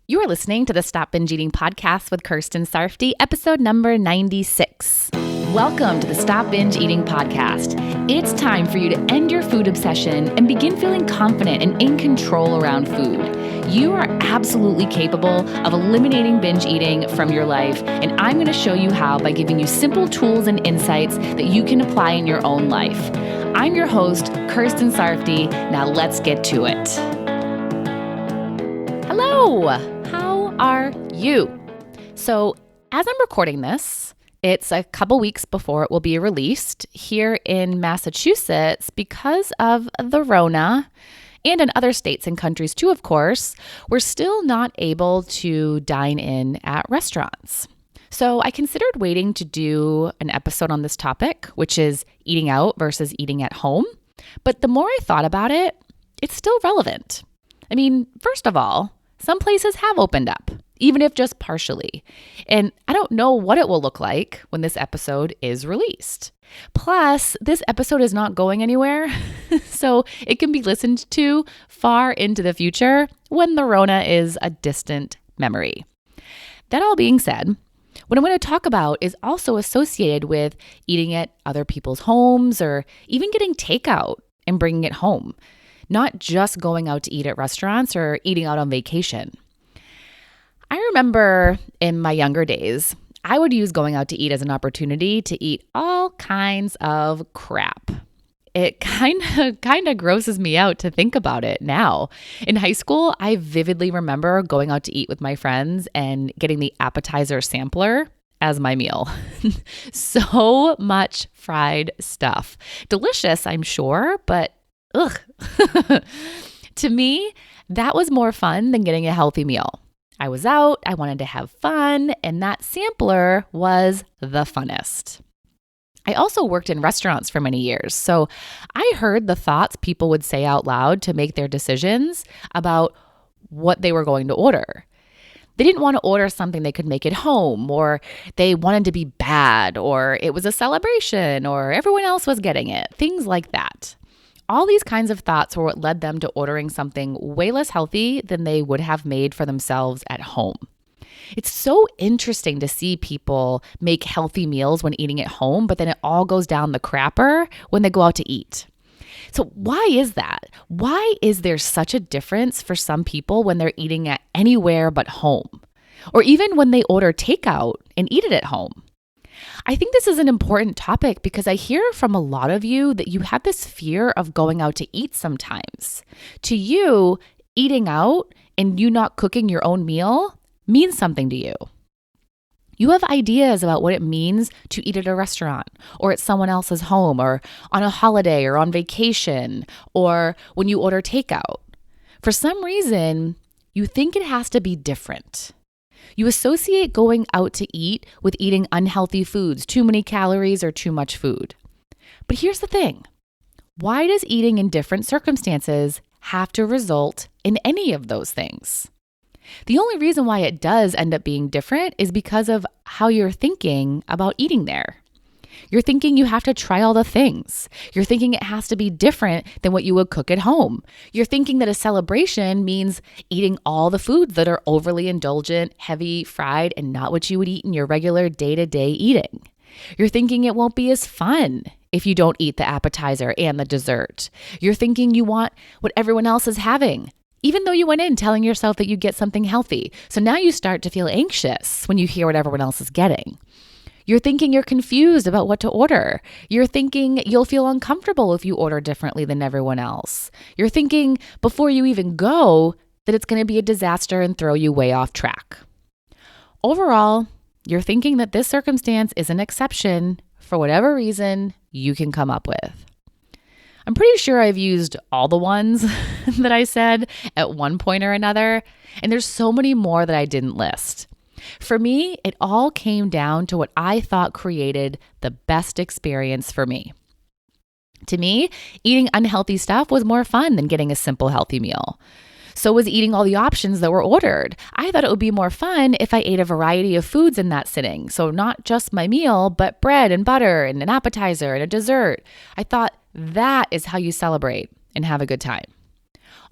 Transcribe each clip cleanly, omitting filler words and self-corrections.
You are listening to the Stop Binge Eating podcast with Kirsten Sarfty, episode number 96. Welcome to the Stop Binge Eating podcast. It's time for you to end your food obsession and begin feeling confident and in control around food. You are absolutely capable of eliminating binge eating from your life, and I'm going to show you how by giving you simple tools and insights that you can apply in your own life. I'm your host, Kirsten Sarfty. Now let's get to it. Hello, how are you? So as I'm recording this, it's a couple weeks before it will be released here in Massachusetts because of the Rona, and in other states and countries too, of course, we're still not able to dine in at restaurants. So I considered waiting to do an episode on this topic, which is eating out versus eating at home. But the more I thought about it, it's still relevant. I mean, first of all, some places have opened up, even if just partially. And I don't know what it will look like when this episode is released. Plus, this episode is not going anywhere, so it can be listened to far into the future when the Rona is a distant memory. That all being said, what I'm going to talk about is also associated with eating at other people's homes or even getting takeout and bringing it home, not just going out to eat at restaurants or eating out on vacation. I remember in my younger days, I would use going out to eat as an opportunity to eat all kinds of crap. It kind of grosses me out to think about it now. In high school, I vividly remember going out to eat with my friends and getting the appetizer sampler as my meal. So much fried stuff. Delicious, I'm sure, but ugh. To me, that was more fun than getting a healthy meal. I was out, I wanted to have fun, and that sampler was the funnest. I also worked in restaurants for many years, so I heard the thoughts people would say out loud to make their decisions about what they were going to order. They didn't want to order something they could make at home, or they wanted to be bad, or it was a celebration, or everyone else was getting it, things like that. All these kinds of thoughts were what led them to ordering something way less healthy than they would have made for themselves at home. It's so interesting to see people make healthy meals when eating at home, but then it all goes down the crapper when they go out to eat. So why is that? Why is there such a difference for some people when they're eating at anywhere but home? Or even when they order takeout and eat it at home? I think this is an important topic because I hear from a lot of you that you have this fear of going out to eat sometimes. To you, eating out and you not cooking your own meal means something to you. You have ideas about what it means to eat at a restaurant or at someone else's home or on a holiday or on vacation or when you order takeout. For some reason, you think it has to be different. You associate going out to eat with eating unhealthy foods, too many calories, or too much food. But here's the thing. Why does eating in different circumstances have to result in any of those things? The only reason why it does end up being different is because of how you're thinking about eating there. You're thinking you have to try all the things. You're thinking it has to be different than what you would cook at home. You're thinking that a celebration means eating all the foods that are overly indulgent, heavy, fried, and not what you would eat in your regular day-to-day eating. You're thinking it won't be as fun if you don't eat the appetizer and the dessert. You're thinking you want what everyone else is having, even though you went in telling yourself that you get something healthy. So now you start to feel anxious when you hear what everyone else is getting. You're thinking you're confused about what to order. You're thinking you'll feel uncomfortable if you order differently than everyone else. You're thinking before you even go that it's going to be a disaster and throw you way off track. Overall, you're thinking that this circumstance is an exception for whatever reason you can come up with. I'm pretty sure I've used all the ones that I said at one point or another, and there's so many more that I didn't list. For me, it all came down to what I thought created the best experience for me. To me, eating unhealthy stuff was more fun than getting a simple healthy meal. So was eating all the options that were ordered. I thought it would be more fun if I ate a variety of foods in that sitting. So not just my meal, but bread and butter and an appetizer and a dessert. I thought that is how you celebrate and have a good time.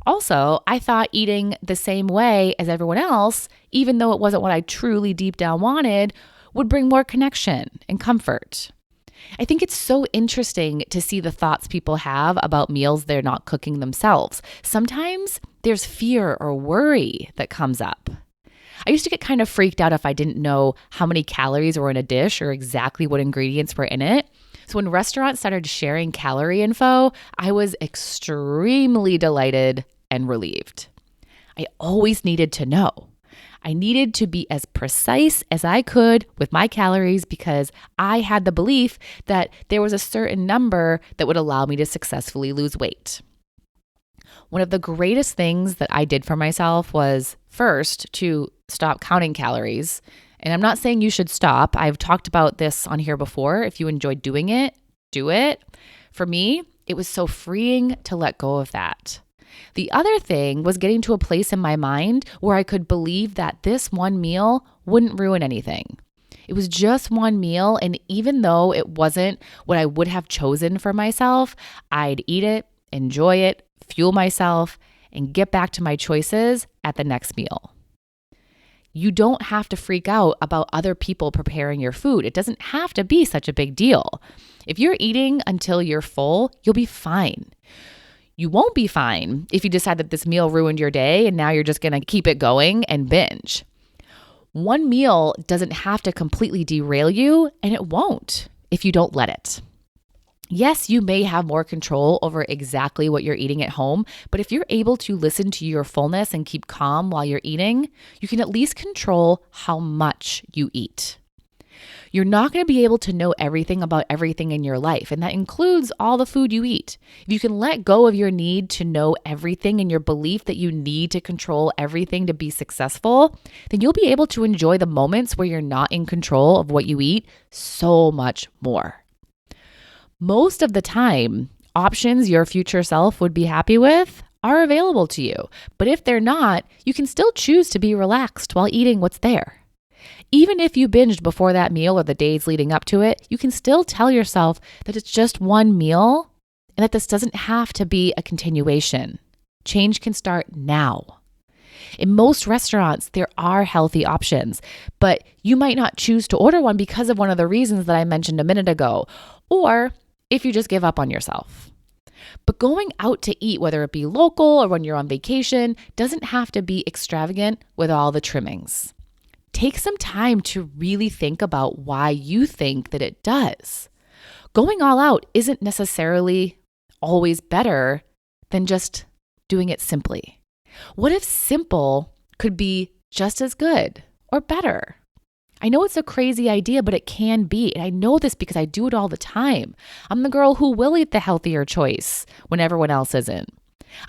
Also, I thought eating the same way as everyone else, even though it wasn't what I truly deep down wanted, would bring more connection and comfort. I think it's so interesting to see the thoughts people have about meals they're not cooking themselves. Sometimes there's fear or worry that comes up. I used to get kind of freaked out if I didn't know how many calories were in a dish or exactly what ingredients were in it. So when restaurants started sharing calorie info, I was extremely delighted and relieved. I always needed to know. I needed to be as precise as I could with my calories because I had the belief that there was a certain number that would allow me to successfully lose weight. One of the greatest things that I did for myself was first to stop counting calories. And I'm not saying you should stop. I've talked about this on here before. If you enjoy doing it, do it. For me, it was so freeing to let go of that. The other thing was getting to a place in my mind where I could believe that this one meal wouldn't ruin anything. It was just one meal, and even though it wasn't what I would have chosen for myself, I'd eat it, enjoy it, fuel myself, and get back to my choices at the next meal. You don't have to freak out about other people preparing your food. It doesn't have to be such a big deal. If you're eating until you're full, you'll be fine. You won't be fine if you decide that this meal ruined your day and now you're just going to keep it going and binge. One meal doesn't have to completely derail you, and it won't if you don't let it. Yes, you may have more control over exactly what you're eating at home, but if you're able to listen to your fullness and keep calm while you're eating, you can at least control how much you eat. You're not going to be able to know everything about everything in your life, and that includes all the food you eat. If you can let go of your need to know everything and your belief that you need to control everything to be successful, then you'll be able to enjoy the moments where you're not in control of what you eat so much more. Most of the time, options your future self would be happy with are available to you. But if they're not, you can still choose to be relaxed while eating what's there. Even if you binged before that meal or the days leading up to it, you can still tell yourself that it's just one meal and that this doesn't have to be a continuation. Change can start now. In most restaurants, there are healthy options, but you might not choose to order one because of one of the reasons that I mentioned a minute ago, or if you just give up on yourself. But going out to eat, whether it be local or when you're on vacation, doesn't have to be extravagant with all the trimmings. Take some time to really think about why you think that it does. Going all out isn't necessarily always better than just doing it simply. What if simple could be just as good or better? I know it's a crazy idea, but it can be. And I know this because I do it all the time. I'm the girl who will eat the healthier choice when everyone else isn't.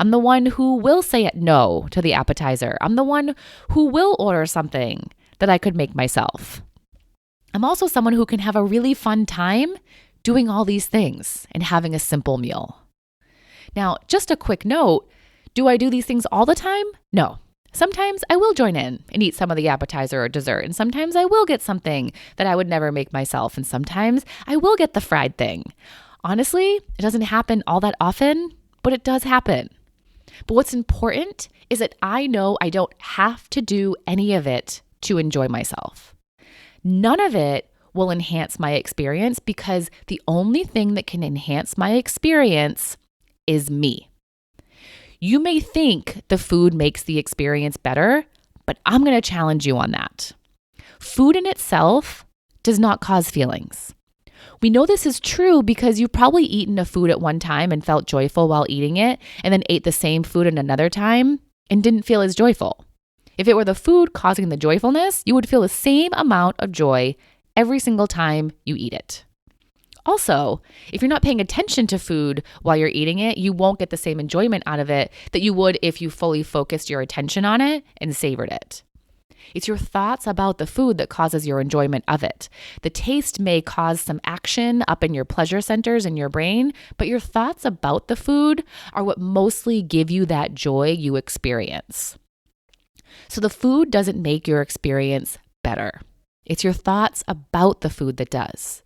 I'm the one who will say no to the appetizer. I'm the one who will order something that I could make myself. I'm also someone who can have a really fun time doing all these things and having a simple meal. Now, just a quick note, do I do these things all the time? No. Sometimes I will join in and eat some of the appetizer or dessert, and sometimes I will get something that I would never make myself, and sometimes I will get the fried thing. Honestly, it doesn't happen all that often, but it does happen. But what's important is that I know I don't have to do any of it to enjoy myself. None of it will enhance my experience because the only thing that can enhance my experience is me. You may think the food makes the experience better, but I'm going to challenge you on that. Food in itself does not cause feelings. We know this is true because you've probably eaten a food at one time and felt joyful while eating it, and then ate the same food at another time and didn't feel as joyful. If it were the food causing the joyfulness, you would feel the same amount of joy every single time you eat it. Also, if you're not paying attention to food while you're eating it, you won't get the same enjoyment out of it that you would if you fully focused your attention on it and savored it. It's your thoughts about the food that causes your enjoyment of it. The taste may cause some action up in your pleasure centers in your brain, but your thoughts about the food are what mostly give you that joy you experience. So the food doesn't make your experience better. It's your thoughts about the food that does.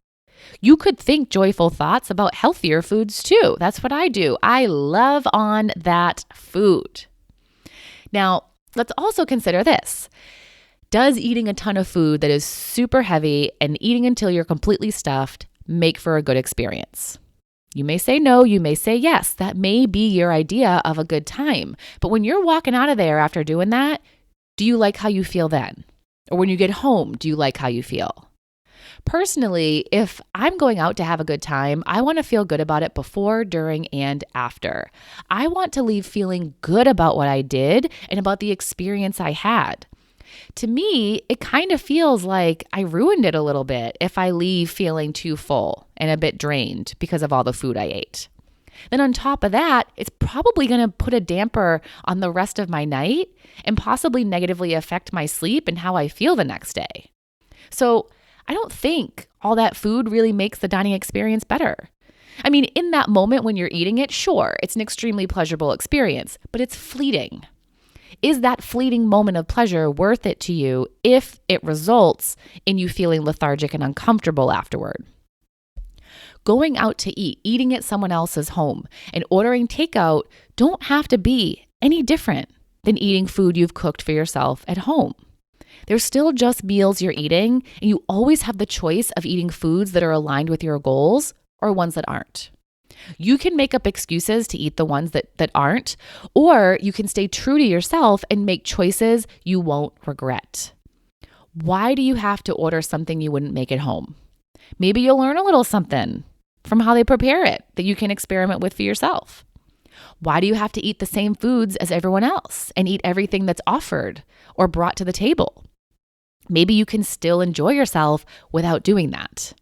You could think joyful thoughts about healthier foods too. That's what I do. I love on that food. Now, let's also consider this. Does eating a ton of food that is super heavy and eating until you're completely stuffed make for a good experience? You may say no, you may say yes. That may be your idea of a good time. But when you're walking out of there after doing that, do you like how you feel then? Or when you get home, do you like how you feel? Personally, if I'm going out to have a good time, I want to feel good about it before, during, and after. I want to leave feeling good about what I did and about the experience I had. To me, it kind of feels like I ruined it a little bit if I leave feeling too full and a bit drained because of all the food I ate. Then on top of that, it's probably going to put a damper on the rest of my night and possibly negatively affect my sleep and how I feel the next day. So I don't think all that food really makes the dining experience better. I mean, in that moment when you're eating it, sure, it's an extremely pleasurable experience, but it's fleeting. Is that fleeting moment of pleasure worth it to you if it results in you feeling lethargic and uncomfortable afterward? Going out to eat, eating at someone else's home, and ordering takeout don't have to be any different than eating food you've cooked for yourself at home. They're still just meals you're eating, and you always have the choice of eating foods that are aligned with your goals or ones that aren't. You can make up excuses to eat the ones that aren't, or you can stay true to yourself and make choices you won't regret. Why do you have to order something you wouldn't make at home? Maybe you'll learn a little something from how they prepare it that you can experiment with for yourself. Why do you have to eat the same foods as everyone else and eat everything that's offered or brought to the table? Maybe you can still enjoy yourself without doing that.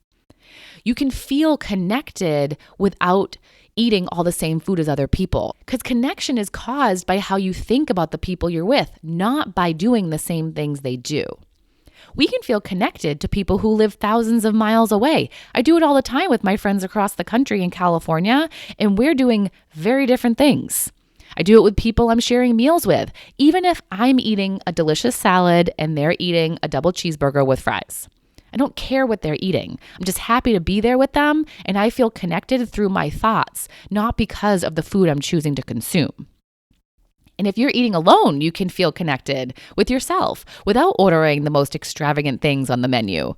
You can feel connected without eating all the same food as other people, because connection is caused by how you think about the people you're with, not by doing the same things they do. We can feel connected to people who live thousands of miles away. I do it all the time with my friends across the country in California, and we're doing very different things. I do it with people I'm sharing meals with, even if I'm eating a delicious salad and they're eating a double cheeseburger with fries. I don't care what they're eating. I'm just happy to be there with them, and I feel connected through my thoughts, not because of the food I'm choosing to consume. And if you're eating alone, you can feel connected with yourself without ordering the most extravagant things on the menu.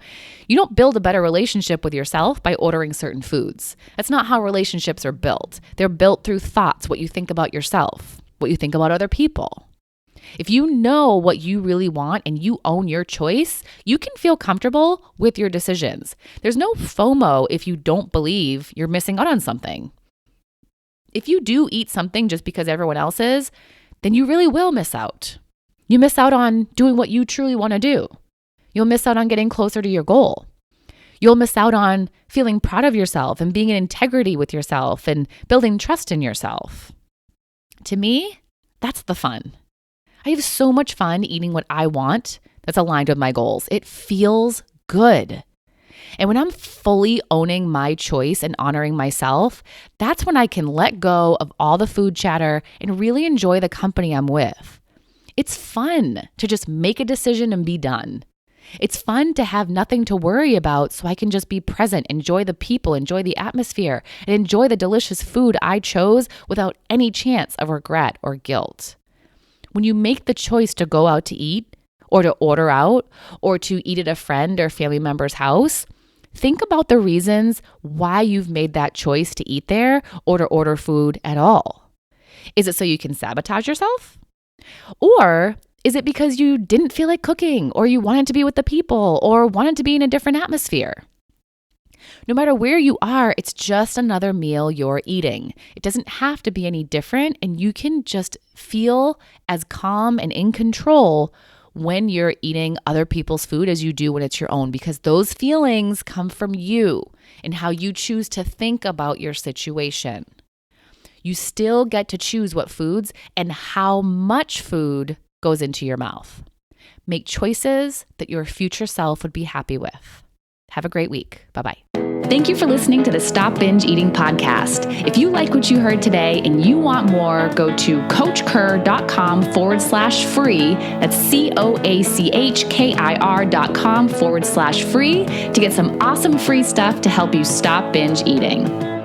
You don't build a better relationship with yourself by ordering certain foods. That's not how relationships are built. They're built through thoughts, what you think about yourself, what you think about other people. If you know what you really want and you own your choice, you can feel comfortable with your decisions. There's no FOMO if you don't believe you're missing out on something. If you do eat something just because everyone else is, then you really will miss out. You miss out on doing what you truly want to do. You'll miss out on getting closer to your goal. You'll miss out on feeling proud of yourself and being in integrity with yourself and building trust in yourself. To me, that's the fun. I have so much fun eating what I want that's aligned with my goals. It feels good. And when I'm fully owning my choice and honoring myself, that's when I can let go of all the food chatter and really enjoy the company I'm with. It's fun to just make a decision and be done. It's fun to have nothing to worry about so I can just be present, enjoy the people, enjoy the atmosphere, and enjoy the delicious food I chose without any chance of regret or guilt. When you make the choice to go out to eat or to order out or to eat at a friend or family member's house, think about the reasons why you've made that choice to eat there or to order food at all. Is it so you can sabotage yourself? Or is it because you didn't feel like cooking or you wanted to be with the people or wanted to be in a different atmosphere? No matter where you are, it's just another meal you're eating. It doesn't have to be any different, and you can just feel as calm and in control when you're eating other people's food as you do when it's your own, because those feelings come from you and how you choose to think about your situation. You still get to choose what foods and how much food goes into your mouth. Make choices that your future self would be happy with. Have a great week. Bye-bye. Thank you for listening to the Stop Binge Eating podcast. If you like what you heard today and you want more, go to coachkir.com/free. That's COACHKIR.com/free to get some awesome free stuff to help you stop binge eating.